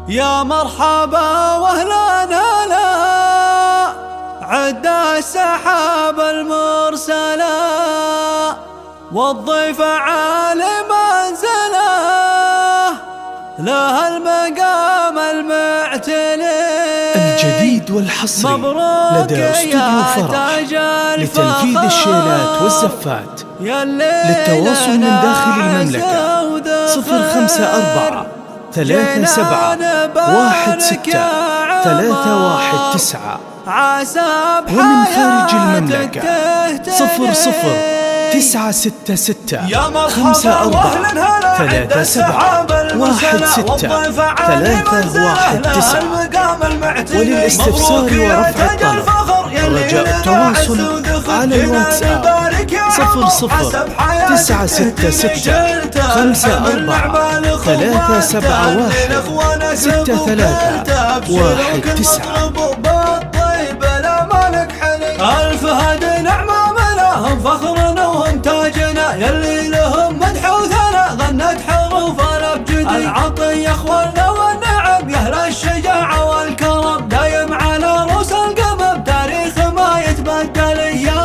يا مرحبا واهلا هلا عد السحاب المرسلة والضيف عالي منزله له المقام المعتلي. الجديد والحصري لدى استوديو فرح لتنفيذ الشيلات والزفات. للتواصل من داخل المملكة 054 37 16 319 ومن خارج المملكة 00 966 54 37 16 319. وللاستفسار ورفع الطلب رجاء التواصل على الواتساب 00 966 54 371 6319. ألف هدي نعمة منهم فخرنا وهم تاجنا يلي لهم مدح وثناء غنت حروفنا بجدي. العطية اخواننا والنعم يا اهل الشجاعة والكرم دايم على رؤوس القمم تاريخ ما يتبدل. يا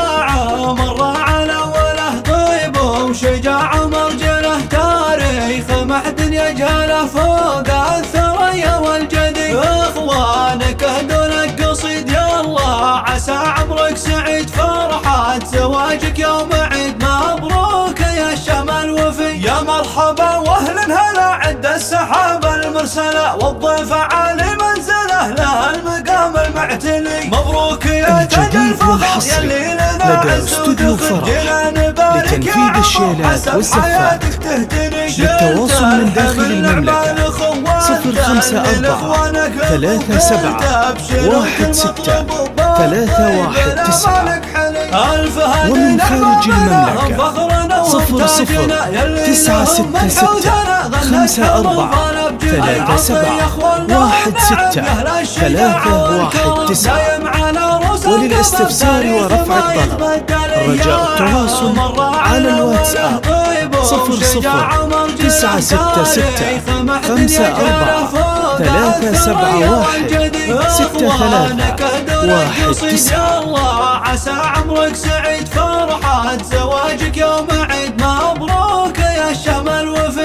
مر على وله طيب وشجاع مرجله تاريخ ما حد يجهله فوق الثريا والجدي. اخوانك اهدونك قصيد يا الله عسى عمرك سعيد فرحة زواجك يوم عيد مبروك يا الشهم الوفي. يا مرحبا واهلا هلا عد السحاب المرسلة والضيف عالي منزله له المقام المعتلي. مبروك يا تاج الفخر يلي لنا لدى استوديو فرح لتنفيذ الشيلات والزفات. للتواصل من داخل المملكة 054 37 16 319 ومن خارج المملكة 00 966 54 37 16 319. وللاستفسار ورفع الطلب رجاء التواصل على الواتساب 00 966 54 371 6319. عسى عمرك سعيد فرحة زواجك يوم عيد مبروك يا الشهم الوفي.